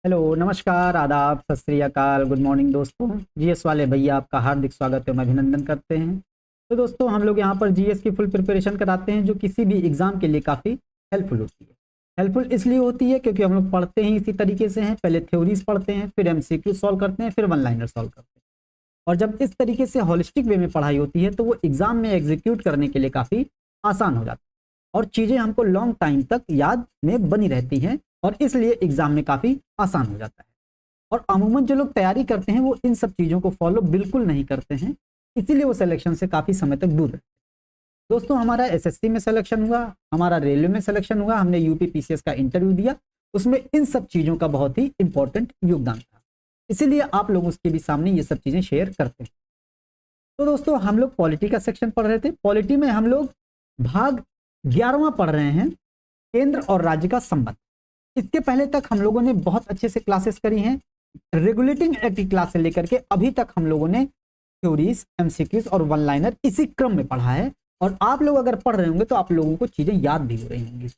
Hello, नमस्कार, आदाब, सत श्री अकाल, गुड मॉर्निंग दोस्तों। जीएस वाले भैया आपका हार्दिक स्वागत एवं अभिनंदन करते हैं। तो दोस्तों हम लोग यहाँ पर जीएस की फुल प्रिपरेशन कराते हैं जो किसी भी एग्जाम के लिए काफ़ी हेल्पफुल होती है। हेल्पफुल इसलिए होती है क्योंकि हम लोग पढ़ते हैं इसी तरीके से हैं, पहले थ्योरीज पढ़ते हैं, फिर एमसीक्यू सॉल्व करते हैं, फिर वन लाइनर सॉल्व करते हैं। और जब इस तरीके से होलिस्टिक वे में पढ़ाई होती है तो वो एग्जाम में एग्जीक्यूट करने के लिए काफ़ी आसान हो जाता है और चीज़ें हमको लॉन्ग टाइम तक याद में बनी रहती हैं और इसलिए एग्जाम में काफ़ी आसान हो जाता है। और अमूमन जो लोग तैयारी करते हैं वो इन सब चीज़ों को फॉलो बिल्कुल नहीं करते हैं, इसीलिए वो सिलेक्शन से काफ़ी समय तक दूर रहते हैं। दोस्तों हमारा एसएससी में सिलेक्शन हुआ, हमारा रेलवे में सिलेक्शन हुआ, हमने यूपी पीसीएस का इंटरव्यू दिया, उसमें इन सब चीज़ों का बहुत ही इंपॉर्टेंट योगदान था, इसीलिए आप लोगों के भी सामने ये सब चीज़ें शेयर करते हैं। तो दोस्तों हम लोग पॉलिटी का सेक्शन पढ़ रहे थे। पॉलिटी में हम लोग भाग 11वां पढ़ रहे हैं, केंद्र और राज्य का संबंध। इसके पहले तक हम लोगों ने बहुत अच्छे से क्लासेस करी हैं, रेगुलेटिंग एक्ट की क्लास से लेकर के अभी तक हम लोगों ने थ्योरीज, एमसीक्यूज और वन लाइनर इसी क्रम में पढ़ा है। और आप लोग अगर पढ़ रहे होंगे तो आप लोगों को चीजें याद भी हो रही होंगी।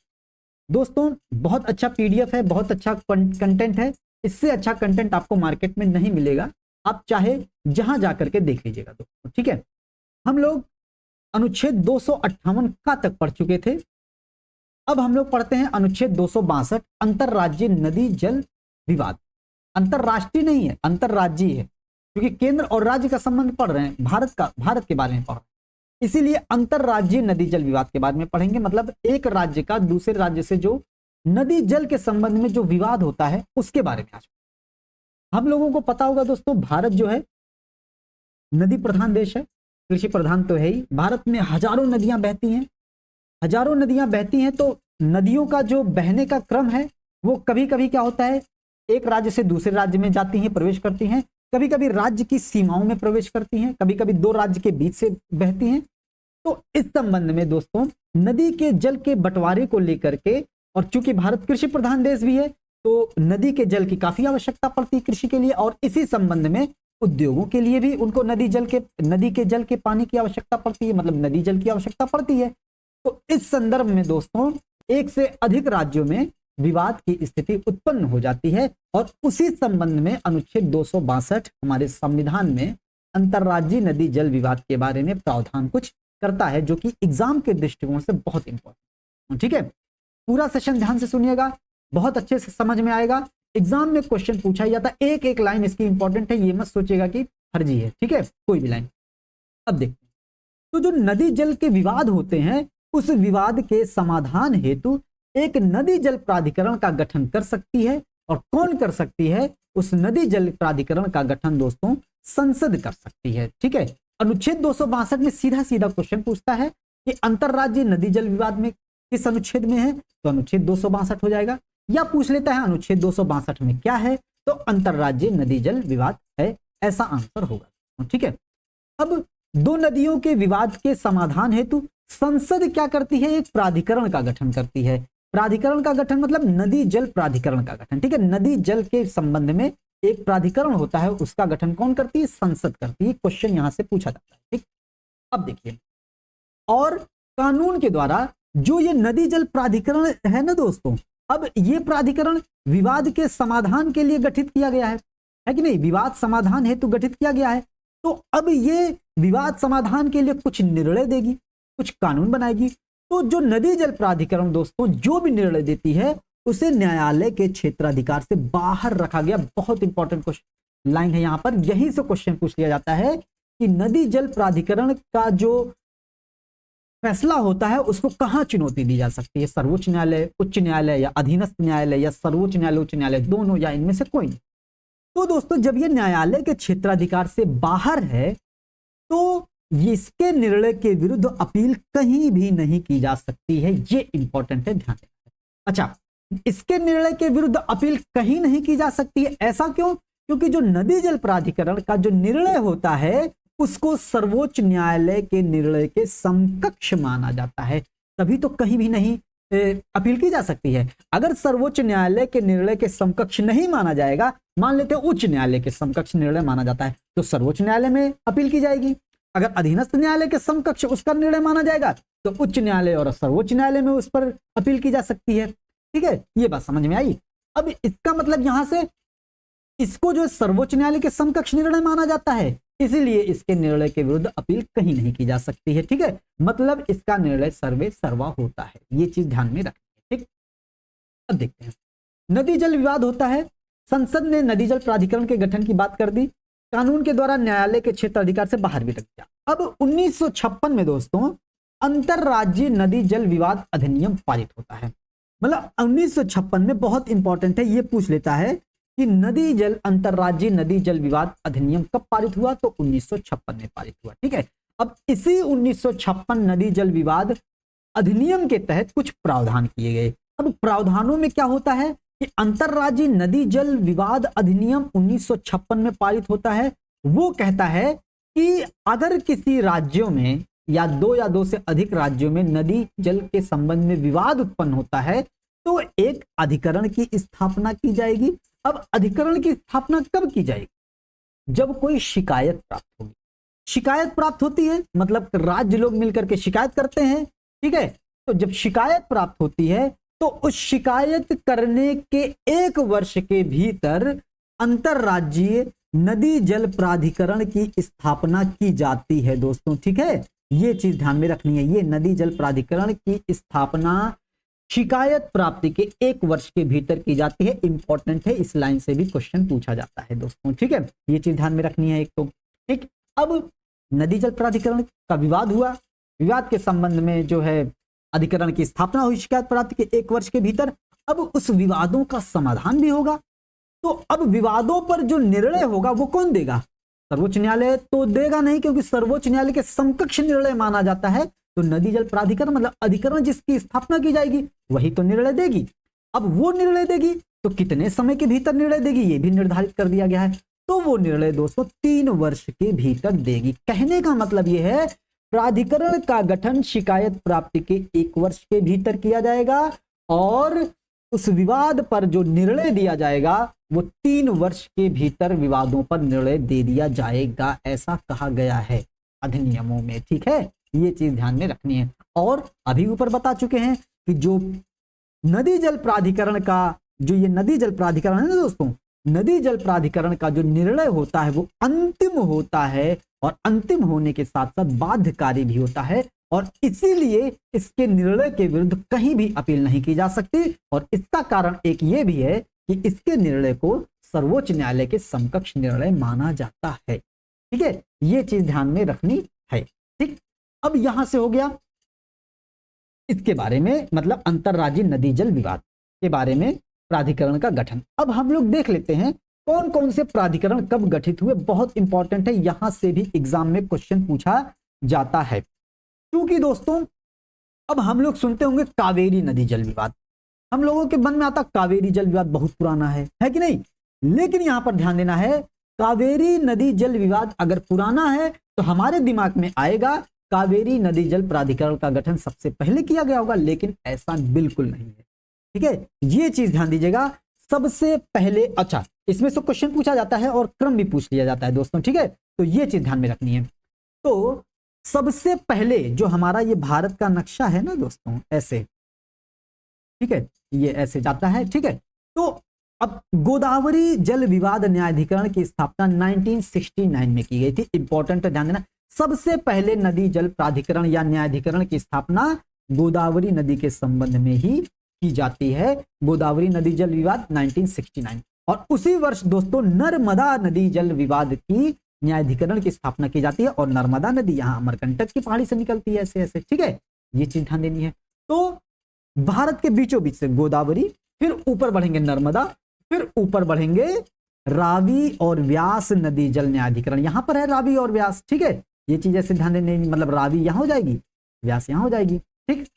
दोस्तों बहुत अच्छा पीडीएफ है, बहुत अच्छा कंटेंट है, इससे अच्छा कंटेंट आपको मार्केट में नहीं मिलेगा, आप चाहे जहां जाकर के देख लीजिएगा दोस्तों, ठीक है। हम लोग अनुच्छेद 258 का तक पढ़ चुके थे। अब हम लोग पढ़ते हैं अनुच्छेद 262, अंतरराज्यीय नदी जल विवाद। अंतरराष्ट्रीय नहीं है, अंतरराज्यीय है, क्योंकि केंद्र और राज्य का संबंध पढ़ रहे हैं, भारत के बारे में पढ़ रहे हैं, इसीलिए अंतरराज्यीय नदी जल विवाद के बारे में पढ़ेंगे। मतलब एक राज्य का दूसरे राज्य से जो नदी जल के संबंध में जो विवाद होता है उसके बारे में आज हम लोगों को पता होगा। दोस्तों भारत जो है नदी प्रधान देश है, कृषि प्रधान तो है ही। भारत में हजारों नदियां बहती हैं, हजारों नदियां बहती हैं, तो नदियों का जो बहने का क्रम है वो कभी कभी क्या होता है, एक राज्य से दूसरे राज्य में जाती हैं, प्रवेश करती हैं, कभी कभी राज्य की सीमाओं में प्रवेश करती हैं, कभी कभी दो राज्य के बीच से बहती हैं। तो इस संबंध में दोस्तों नदी के जल के बंटवारे को लेकर के, और चूंकि भारत कृषि प्रधान देश भी है तो नदी के जल की काफी आवश्यकता पड़ती है कृषि के लिए, और इसी संबंध में उद्योगों के लिए भी उनको नदी के जल के पानी की आवश्यकता पड़ती है, मतलब नदी जल की आवश्यकता पड़ती है। तो इस संदर्भ में दोस्तों एक से अधिक राज्यों में विवाद की स्थिति उत्पन्न हो जाती है, और उसी संबंध में अनुच्छेद 262 हमारे संविधान में अंतरराज्यीय नदी जल विवाद के बारे में प्रावधान कुछ करता है, जो कि एग्जाम के दृष्टिकोण से बहुत इंपॉर्टेंट, ठीक है। पूरा सेशन ध्यान से सुनिएगा, बहुत अच्छे से समझ में आएगा। एग्जाम में क्वेश्चन पूछा ही जाता है, एक एक लाइन इसकी इंपॉर्टेंट है, ये मत सोचेगा कि फर्जी है, ठीक है, कोई भी लाइन। अब देखते हैं, तो जो नदी जल के विवाद होते हैं उस विवाद के समाधान हेतु एक नदी जल प्राधिकरण का गठन कर सकती है। और कौन कर सकती है? उस नदी जल प्राधिकरण का गठन दोस्तों संसद कर सकती है, ठीक है। अनुच्छेद 262 में सीधा सीधा क्वेश्चन पूछता है कि अंतरराज्यीय नदी जल विवाद में किस अनुच्छेद में है, तो अनुच्छेद 262 हो जाएगा। या पूछ लेता है अनुच्छेद 262 में क्या है, तो अंतरराज्यीय नदी जल विवाद है, ऐसा आंसर होगा, ठीक है। अब दो नदियों के विवाद के समाधान हेतु संसद क्या करती है? एक प्राधिकरण का गठन करती है। प्राधिकरण का गठन मतलब नदी जल प्राधिकरण का गठन, ठीक है। नदी जल के संबंध में एक प्राधिकरण होता है, उसका गठन कौन करती है? संसद करती है। क्वेश्चन यहां से पूछा जाता है, ठीक। अब देखिए, और कानून के द्वारा जो ये नदी जल प्राधिकरण है ना दोस्तों, अब ये प्राधिकरण विवाद के समाधान के लिए गठित किया गया है कि नहीं? विवाद समाधान हेतु गठित किया गया है। तो अब ये विवाद समाधान के लिए कुछ निर्णय देगी, कुछ कानून बनाएगी। तो जो नदी जल प्राधिकरण दोस्तों जो भी निर्णय देती है उसे न्यायालय के क्षेत्राधिकार से बाहर रखा गया। बहुत इंपॉर्टेंट क्वेश्चन लाइन है यहां पर, यहीं से क्वेश्चन पूछ लिया जाता है कि नदी जल प्राधिकरण का जो फैसला होता है उसको कहां चुनौती दी जा सकती है? सर्वोच्च न्यायालय, उच्च न्यायालय, या अधीनस्थ न्यायालय, या सर्वोच्च न्यायालय, उच्च न्यायालय, दोनों, या इनमें से कोई नहीं। तो दोस्तों जब ये न्यायालय के क्षेत्राधिकार से बाहर है तो इसके निर्णय के विरुद्ध अपील कहीं भी नहीं की जा सकती है। ये इंपॉर्टेंट है, ध्यान देना। अच्छा, इसके निर्णय के विरुद्ध अपील कहीं नहीं की जा सकती है, ऐसा क्यों? क्योंकि जो नदी जल प्राधिकरण का जो निर्णय होता है उसको सर्वोच्च न्यायालय के निर्णय के समकक्ष माना जाता है, तभी तो कहीं भी नहीं अपील की जा सकती है। अगर सर्वोच्च न्यायालय के निर्णय के समकक्ष नहीं माना जाएगा, मान लेते हैं उच्च न्यायालय के समकक्ष निर्णय माना जाता है, तो सर्वोच्च न्यायालय में अपील की जाएगी। अगर अधीनस्थ न्यायालय के समकक्ष उसका निर्णय माना जाएगा तो उच्च न्यायालय और सर्वोच्च न्यायालय में उस पर अपील की जा सकती है, ठीक है। ये बात समझ में आई। अब इसका मतलब यहां से इसको जो सर्वोच्च न्यायालय के समकक्ष निर्णय माना जाता है, इसीलिए इसके निर्णय के विरुद्ध अपील कहीं नहीं की जा सकती है। ठीक है, मतलब इसका निर्णय सर्वे सर्वा होता है, ये चीज ध्यान में रखें। ठीक, अब देखते हैं नदी जल विवाद होता है। संसद ने नदी जल प्राधिकरण के गठन की बात कर दी, कानून के द्वारा न्यायालय के क्षेत्र अधिकार से बाहर भी रख दिया। अब 1956 में दोस्तों अंतरराज्यीय नदी जल विवाद अधिनियम पारित होता है। मतलब 1956 में, बहुत इंपॉर्टेंट है, ये पूछ लेता है कि नदी जल अंतरराज्यीय नदी जल विवाद अधिनियम कब पारित हुआ, तो 1956 में पारित हुआ। ठीक है, अब इसी 1956 नदी जल विवाद अधिनियम के तहत कुछ प्रावधान किए गए। अब प्रावधानों में क्या होता है कि अंतरराज्यीय नदी जल विवाद अधिनियम 1956 में पारित होता है। वो कहता है कि अगर किसी राज्यों में या दो से अधिक राज्यों में नदी जल के संबंध में विवाद उत्पन्न होता है तो एक अधिकरण की स्थापना की जाएगी। अब अधिकरण की स्थापना कब की जाएगी, जब कोई शिकायत प्राप्त होगी। शिकायत प्राप्त होती है मतलब राज्य लोग मिलकर के शिकायत करते हैं। ठीक है, तो जब शिकायत प्राप्त होती है तो उस शिकायत करने के 1 वर्ष के भीतर अंतरराज्यीय नदी जल प्राधिकरण की स्थापना की जाती है दोस्तों। ठीक है, ये चीज ध्यान में रखनी है, ये नदी जल प्राधिकरण की स्थापना शिकायत प्राप्ति के 1 वर्ष के भीतर की जाती है। इंपॉर्टेंट है, इस लाइन से भी क्वेश्चन पूछा जाता है दोस्तों। ठीक है, ये चीज ध्यान में रखनी है एक तो। ठीक, अब नदी जल प्राधिकरण का विवाद हुआ, विवाद के संबंध में जो है अधिकरण की स्थापना हुई शिकायत प्राप्ति के 1 वर्ष के भीतर। अब उस विवादों का समाधान भी होगा, तो अब विवादों पर जो निर्णय होगा वो कौन देगा, सर्वोच्च न्यायालय तो देगा नहीं, क्योंकि सर्वोच्च न्यायालय के समकक्ष निर्णय माना जाता है। तो नदी जल प्राधिकरण मतलब अधिकरण जिसकी स्थापना की जाएगी वही तो निर्णय देगी। अब वो निर्णय देगी तो कितने समय के भीतर निर्णय देगी ये भी निर्धारित कर दिया गया है। तो वो निर्णय दोस्तों 3 वर्ष के भीतर देगी। कहने का मतलब यह है प्राधिकरण का गठन शिकायत प्राप्ति के 1 वर्ष के भीतर किया जाएगा और उस विवाद पर जो निर्णय दिया जाएगा वो 3 वर्ष के भीतर विवादों पर निर्णय दे दिया जाएगा, ऐसा कहा गया है अधिनियमों में। ठीक है, ये चीज ध्यान में रखनी है। और अभी ऊपर बता चुके हैं कि जो नदी जल प्राधिकरण का जो ये नदी जल प्राधिकरण है ना दोस्तों, नदी जल प्राधिकरण का जो निर्णय होता है वो अंतिम होता है और अंतिम होने के साथ साथ बाध्यकारी भी होता है और इसीलिए इसके निर्णय के विरुद्ध कहीं भी अपील नहीं की जा सकती। और इसका कारण एक ये भी है कि इसके निर्णय को सर्वोच्च न्यायालय के समकक्ष निर्णय माना जाता है। ठीक है, ये चीज ध्यान में रखनी है। ठीक, अब यहां से हो गया इसके बारे में, मतलब अंतरराज्यीय नदी जल विवाद के बारे में प्राधिकरण का गठन। अब हम लोग देख लेते हैं कौन कौन से प्राधिकरण कब गठित हुए। बहुत इंपॉर्टेंट है, यहां से भी एग्जाम में क्वेश्चन पूछा जाता है। क्योंकि दोस्तों अब हम लोग सुनते होंगे कावेरी नदी जल विवाद, हम लोगों के मन में आता कावेरी जल विवाद बहुत पुराना है कि नहीं। लेकिन यहां पर ध्यान देना है, कावेरी नदी जल विवाद अगर पुराना है तो हमारे दिमाग में आएगा कावेरी नदी जल प्राधिकरण का गठन सबसे पहले किया गया होगा, लेकिन ऐसा बिल्कुल नहीं है। ठीक है, ये चीज ध्यान दीजिएगा। सबसे पहले, अच्छा इसमें से क्वेश्चन पूछा जाता है और क्रम भी पूछ लिया जाता है दोस्तों। ठीक है, तो ये चीज ध्यान में रखनी है। तो सबसे पहले जो हमारा ये भारत का नक्शा है ना दोस्तों, ऐसे, ठीक है, ये ऐसे जाता है। ठीक है, तो अब गोदावरी जल विवाद न्यायाधिकरण की स्थापना 1969 में की गई थी। इंपॉर्टेंट है, ध्यान देना। सबसे पहले नदी जल प्राधिकरण या न्यायाधिकरण की स्थापना गोदावरी नदी के संबंध में ही की जाती है। गोदावरी नदी जल विवाद 1969। और उसी वर्ष दोस्तों नर्मदा नदी जल विवाद की न्यायाधिकरण की स्थापना की जाती है। और नर्मदा नदी यहाँ अमरकंटक की पहाड़ी से निकलती है, ऐसे ऐसे। ठीक है, ये चीज ध्यान देनी है। तो भारत के बीचों बीच से गोदावरी, फिर ऊपर बढ़ेंगे नर्मदा, फिर ऊपर बढ़ेंगे रावी और व्यास नदी जल न्यायाधिकरण। यहां पर है रावी और व्यास। ठीक है, ये चीज ऐसे ध्यान देने, मतलब रावी यहां हो जाएगी, व्यास यहां हो जाएगी। ठीक,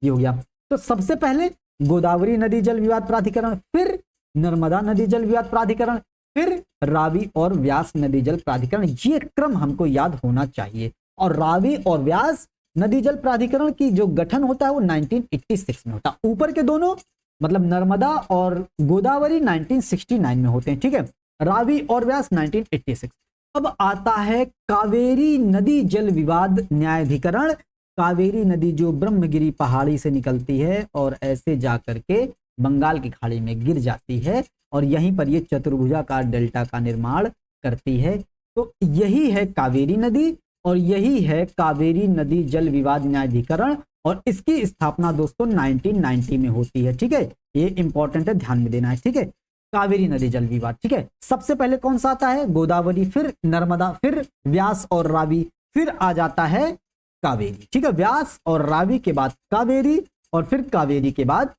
ये हो गया। तो सबसे पहले गोदावरी नदी जल विवाद प्राधिकरण, फिर नर्मदा नदी जल विवाद प्राधिकरण, फिर रावी और व्यास नदी जल प्राधिकरण। ये क्रम हमको याद होना चाहिए। और रावी और व्यास नदी जल प्राधिकरण की जो गठन होता है वो 1986 में होता है। ऊपर के दोनों मतलब नर्मदा और गोदावरी 1969 में होते हैं। ठीक है, रावी और व्यास 1986। अब आता है कावेरी नदी जल विवाद न्यायाधिकरण। कावेरी नदी जो ब्रह्मगिरी पहाड़ी से निकलती है और ऐसे जाकर के बंगाल की खाड़ी में गिर जाती है और यहीं पर ये चतुर्भुजाकार डेल्टा का निर्माण करती है। तो यही है कावेरी नदी और यही है कावेरी नदी जल विवाद न्यायाधिकरण और इसकी स्थापना दोस्तों 1990 में होती है। ठीक है, ये इंपॉर्टेंट है, ध्यान में देना है। ठीक है, कावेरी नदी जल विवाद। ठीक है, सबसे पहले कौन सा आता है? गोदावरी, फिर नर्मदा, फिर व्यास और रावी, फिर आ जाता है कावेरी। ठीक है, व्यास और रावी के बाद कावेरी और फिर कावेरी के बाद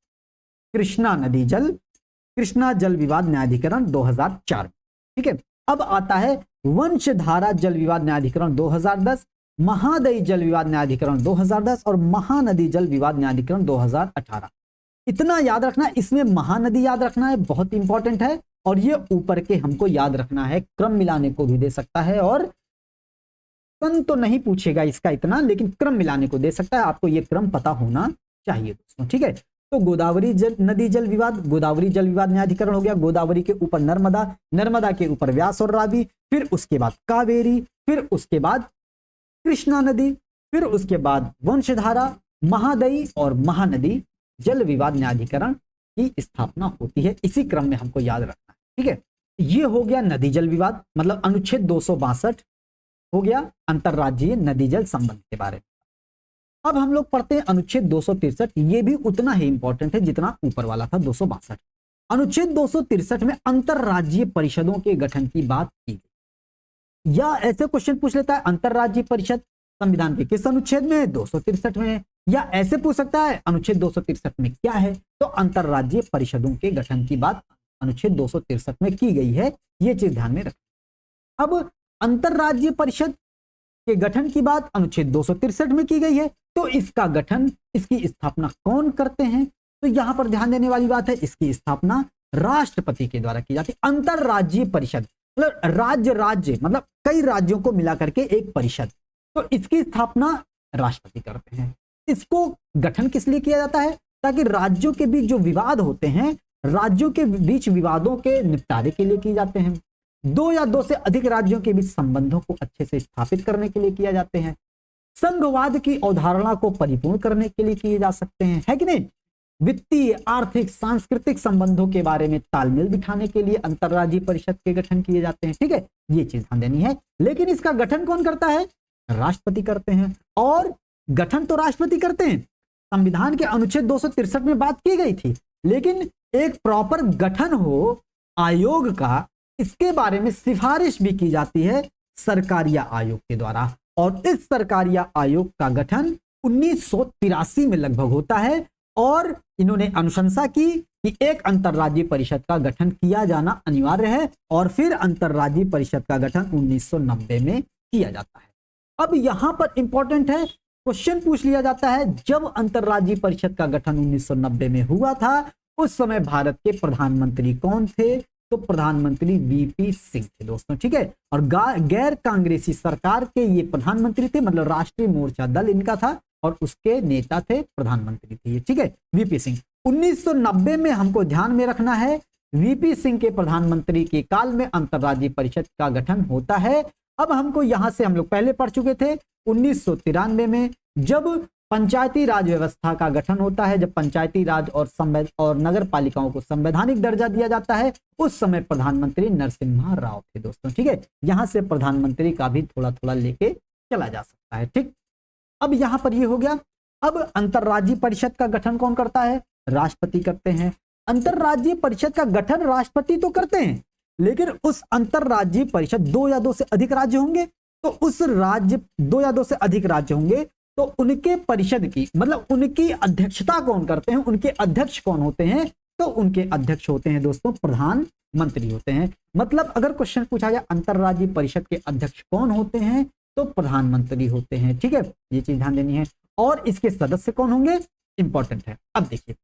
कृष्णा जल विवाद न्यायाधिकरण 2004। ठीक है, अब आता है वंशधारा जल विवाद न्यायाधिकरण 2010, महादयी जल विवाद न्यायाधिकरण 2010 और महानदी जल विवाद न्यायाधिकरण 2018। इतना याद रखना, इसमें महानदी याद रखना है, बहुत इंपॉर्टेंट है। और ये ऊपर के हमको याद रखना है, क्रम मिलाने को भी दे सकता है और सन तो नहीं पूछेगा इसका इतना, लेकिन क्रम मिलाने को दे सकता है। आपको ये क्रम पता होना चाहिए दोस्तों। ठीक है, तो गोदावरी नदी जल विवाद, गोदावरी जल विवाद न्यायाधिकरण हो गया। गोदावरी के ऊपर नर्मदा, नर्मदा के ऊपर व्यास और रावी, फिर उसके बाद कावेरी, फिर उसके बाद कृष्णा नदी, फिर उसके बाद वंशधारा, महादयी और महानदी जल विवाद न्यायाधिकरण की स्थापना होती है। इसी क्रम में हमको याद रखना है। ठीक है, ये हो गया नदी जल विवाद, मतलब अनुच्छेद 262 हो गया अंतरराज्यीय नदी जल संबंध के बारे में। अब हम लोग पढ़ते हैं अनुच्छेद 263। ये भी उतना ही इंपॉर्टेंट है जितना ऊपर वाला था 262। अनुच्छेद 263 में अंतरराज्यीय परिषदों के गठन की बात की गई। या ऐसे क्वेश्चन पूछ लेता है, अंतरराज्यीय परिषद संविधान के किस अनुच्छेद में है? 263 में है। या ऐसे पूछ सकता है, अनुच्छेद 263 में क्या है? तो अंतरराज्यीय परिषदों के गठन की बात अनुच्छेद 263 में की गई है। ये चीज ध्यान में रखें। अब अंतरराज्यीय परिषद के गठन की बात अनुच्छेद 263 में की गई है, तो इसका गठन, इसकी स्थापना कौन करते हैं? तो यहां पर ध्यान देने वाली बात है, इसकी स्थापना राष्ट्रपति के द्वारा की जाती है। अंतरराज्यीय परिषद मतलब राज्य मतलब कई राज्यों को मिला करके एक परिषद, तो इसकी स्थापना राष्ट्रपति करते हैं। इसको गठन किस लिए किया जाता है? ताकि राज्यों के बीच जो विवाद होते हैं, राज्यों के बीच विवादों के निपटारे के लिए किए जाते हैं। दो या दो से अधिक राज्यों के बीच संबंधों को अच्छे से स्थापित करने के लिए किया जाते हैं। संघवाद की अवधारणा को परिपूर्ण करने के लिए किए जा सकते हैं, है कि नहीं? वित्तीय, आर्थिक, सांस्कृतिक संबंधों के बारे में तालमेल बिठाने के लिए अंतरराज्यीय परिषद के गठन किए जाते हैं। ठीक है, ये चीज ध्यान देनी है। लेकिन इसका गठन कौन करता है? राष्ट्रपति करते हैं। और गठन तो राष्ट्रपति करते हैं। संविधान के अनुच्छेद 263 में बात की गई थी, लेकिन एक प्रॉपर गठन हो आयोग का, इसके बारे में सिफारिश भी की जाती है सरकारिया आयोग के द्वारा। और इस सरकारिया आयोग का गठन 1983 में लगभग होता है। और इन्होंने अनुशंसा की कि एक अंतरराज्यीय परिषद का गठन किया जाना अनिवार्य है, और फिर अंतरराज्यीय परिषद का गठन 1990 में किया जाता है। अब यहां पर इंपॉर्टेंट है, क्वेश्चन पूछ लिया जाता है, जब अंतरराज्यीय परिषद का गठन 1990 में हुआ था, उस समय भारत के प्रधानमंत्री कौन थे? तो प्रधानमंत्री वीपी सिंह थे दोस्तों। ठीक है, और गैर कांग्रेसी सरकार के ये प्रधानमंत्री थे, मतलब राष्ट्रीय मोर्चा दल इनका था, और उसके नेता थे, प्रधानमंत्री थे ये। ठीक है, वीपी सिंह। 1990 में हमको ध्यान में रखना है, वीपी सिंह के प्रधानमंत्री के काल में अंतरराज्यीय परिषद का गठन होता है। अब हमको यहां से, हम लोग पहले पढ़ चुके थे 1993 में, जब पंचायती राज व्यवस्था का गठन होता है, जब पंचायती राज और नगर पालिकाओं को संवैधानिक दर्जा दिया जाता है, उस समय प्रधानमंत्री नरसिम्हा राव थे दोस्तों। ठीक है, यहां से प्रधानमंत्री का भी थोड़ा थोड़ा लेके चला जा सकता है। ठीक, अब यहां पर ये हो गया। अब अंतरराज्यीय परिषद का गठन कौन करता है? राष्ट्रपति करते हैं। अंतरराज्यीय परिषद का गठन राष्ट्रपति तो करते हैं, लेकिन उस अंतरराज्यीय परिषद, दो या दो से अधिक राज्य होंगे, तो उस राज्य, दो या दो से अधिक राज्य होंगे, तो उनके परिषद की, मतलब उनकी अध्यक्षता कौन करते हैं? उनके अध्यक्ष कौन होते हैं? तो उनके अध्यक्ष होते हैं दोस्तों प्रधानमंत्री होते हैं। मतलब अगर क्वेश्चन पूछा जाए अंतरराज्यीय परिषद के अध्यक्ष कौन होते हैं, तो प्रधानमंत्री होते हैं। ठीक है, ये चीज ध्यान देनी है। और इसके सदस्य कौन होंगे? इंपॉर्टेंट है। अब देखिए,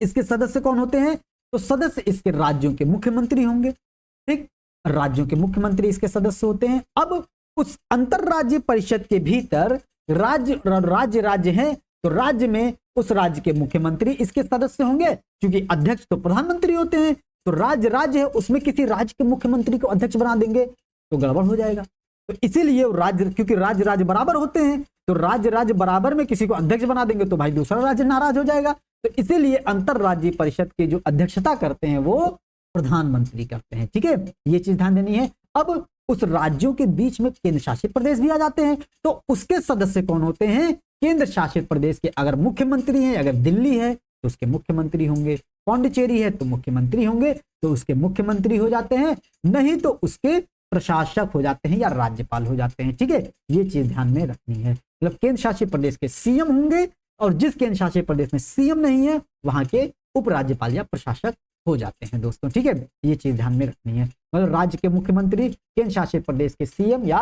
इसके सदस्य कौन होते हैं? तो सदस्य इसके राज्यों के मुख्यमंत्री होंगे। ठीक, राज्यों के मुख्यमंत्री इसके सदस्य होते हैं। अब उस अंतरराज्यीय परिषद के भीतर राज्य हैं, तो राज्य में उस राज्य के मुख्यमंत्री इसके सदस्य होंगे, क्योंकि अध्यक्ष तो प्रधानमंत्री होते हैं। तो राज्य है, उसमें किसी राज्य के मुख्यमंत्री को अध्यक्ष बना देंगे तो गड़बड़ हो जाएगा। तो इसीलिए राज्य, क्योंकि राज्य बराबर होते हैं, तो राज्य बराबर में किसी को अध्यक्ष बना देंगे तो भाई दूसरा राज्य नाराज हो जाएगा। तो इसीलिए अंतरराज्यीय परिषद की जो अध्यक्षता करते हैं वो प्रधानमंत्री करते हैं। ठीक है, ये चीज ध्यान देनी है। अब उस राज्यों के बीच में केंद्र शासित प्रदेश भी आ जाते हैं, तो उसके सदस्य कौन होते हैं? केंद्र शासित प्रदेश के अगर मुख्यमंत्री हैं, अगर दिल्ली है तो उसके मुख्यमंत्री होंगे, पौंडीचेरी है तो मुख्यमंत्री होंगे, तो उसके मुख्यमंत्री हो जाते हैं, नहीं तो उसके प्रशासक हो जाते हैं या राज्यपाल हो जाते हैं। ठीक है, ये चीज ध्यान में रखनी है। मतलब केंद्र शासित प्रदेश के सीएम होंगे और जिस केंद्र शासित प्रदेश में सीएम नहीं है वहां के उपराज्यपाल या प्रशासक हो जाते हैं दोस्तों। ठीक है, ये चीज ध्यान में रखनी है। मतलब राज्य के मुख्यमंत्री केंद्र शासित प्रदेश के सीएम या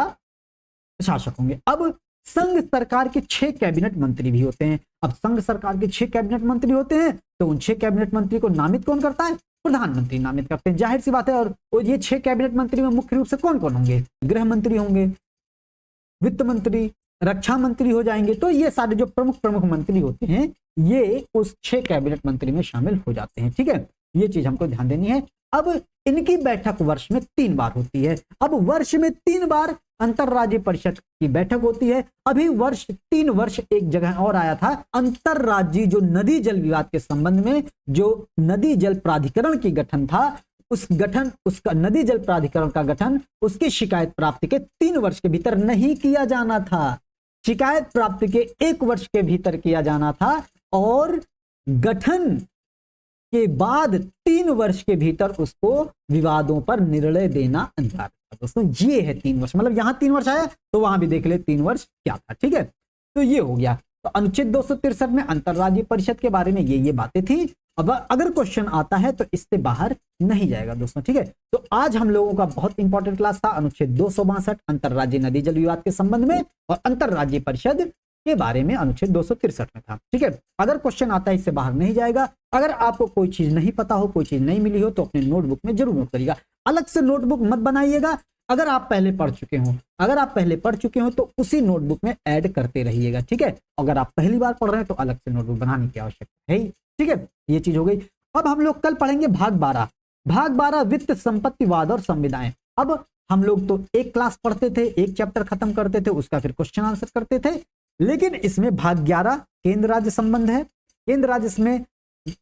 प्रशासक होंगे। अब संघ सरकार के 6 कैबिनेट मंत्री भी होते हैं। अब संघ सरकार के 6 कैबिनेट मंत्री होते हैं, तो उन 6 कैबिनेट मंत्री को नामित कौन करता है? प्रधानमंत्री नामित करते हैं, जाहिर सी बात है। और ये 6 कैबिनेट मंत्री में मुख्य रूप से कौन कौन होंगे? गृह मंत्री होंगे, वित्त मंत्री, रक्षा मंत्री हो जाएंगे। तो ये सारे जो प्रमुख प्रमुख मंत्री होते हैं ये उस 6 कैबिनेट मंत्री में शामिल हो जाते हैं। ठीक है, ये चीज हमको ध्यान देनी है। अब इनकी बैठक वर्ष में 3 बार होती है। अब वर्ष में 3 बार अंतरराज्यीय परिषद की बैठक होती है। अभी 3 वर्ष एक जगह और आया था, अंतरराज्यीय जो नदी जल विवाद के संबंध में जो नदी जल प्राधिकरण की गठन था, उसका नदी जल प्राधिकरण का गठन उसकी शिकायत प्राप्ति के 3 वर्ष के भीतर नहीं किया जाना था। शिकायत प्राप्ति के 1 वर्ष के भीतर किया जाना था और गठन के बाद 3 वर्ष के भीतर उसको विवादों पर निर्णय देना अनिवार्य था दोस्तों। ये है 3 वर्ष, मतलब यहां 3 वर्ष आया तो वहां भी देख ले 3 वर्ष क्या था। ठीक है, तो ये हो गया। तो अनुच्छेद 263 में अंतरराज्यीय परिषद के बारे में ये बातें थी। अब अगर क्वेश्चन आता है तो इससे बाहर नहीं जाएगा दोस्तों। ठीक है, तो आज हम लोगों का बहुत इंपॉर्टेंट क्लास था अनुच्छेद 262 अंतरराज्यीय नदी जल विवाद के संबंध में और अंतरराज्यीय परिषद के बारे में अनुच्छेद 263 में था। ठीक है, अगर क्वेश्चन आता है इससे बाहर नहीं जाएगा। अगर आपको कोई चीज नहीं पता हो, कोई चीज नहीं मिली हो, तो अपने नोटबुक में जरूर नोट करिएगा। अलग से नोटबुक मत बनाइएगा। अगर आप पहले पढ़ चुके हो तो उसी नोटबुक में ऐड करते रहिएगा। ठीक है, अगर आप पहली बार पढ़ रहे हैं तो अलग से नोटबुक बनाने की आवश्यकता है ही। ठीक है, ये चीज हो गई। अब हम लोग कल पढ़ेंगे भाग 12 वित्त संपत्तिवाद और संविदाएं। अब हम लोग तो एक क्लास पढ़ते थे, एक चैप्टर खत्म करते थे, उसका फिर क्वेश्चन आंसर करते थे, लेकिन इसमें भाग 11 केंद्र राज्य संबंध है। केंद्र राज्य में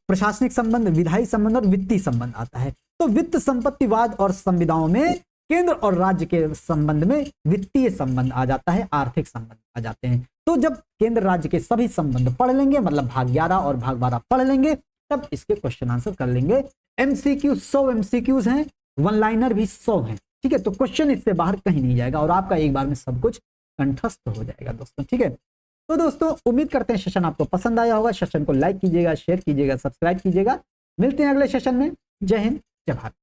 प्रशासनिक संबंध, विधायी संबंध और वित्तीय संबंध आता है। तो वित्त संपत्तिवाद और संविदाओं में केंद्र और राज्य के संबंध में वित्तीय संबंध आ जाता है, आर्थिक संबंध आ जाते हैं। तो जब केंद्र राज्य के सभी संबंध पढ़ लेंगे, मतलब भाग 11 और भाग 12 पढ़ लेंगे, तब इसके क्वेश्चन आंसर कर लेंगे। एमसीक्यू 100 एमसीक्यूज हैं, 1 लाइनर भी 100 हैं। ठीक है, तो क्वेश्चन इससे बाहर कहीं नहीं जाएगा और आपका एक बार में सब कुछ कंठस्थ हो जाएगा दोस्तों। ठीक है, तो दोस्तों उम्मीद करते हैं सेशन आपको पसंद आया होगा। सेशन को लाइक कीजिएगा, शेयर कीजिएगा, सब्सक्राइब कीजिएगा। मिलते हैं अगले सेशन में। जय हिंद, जय भारत।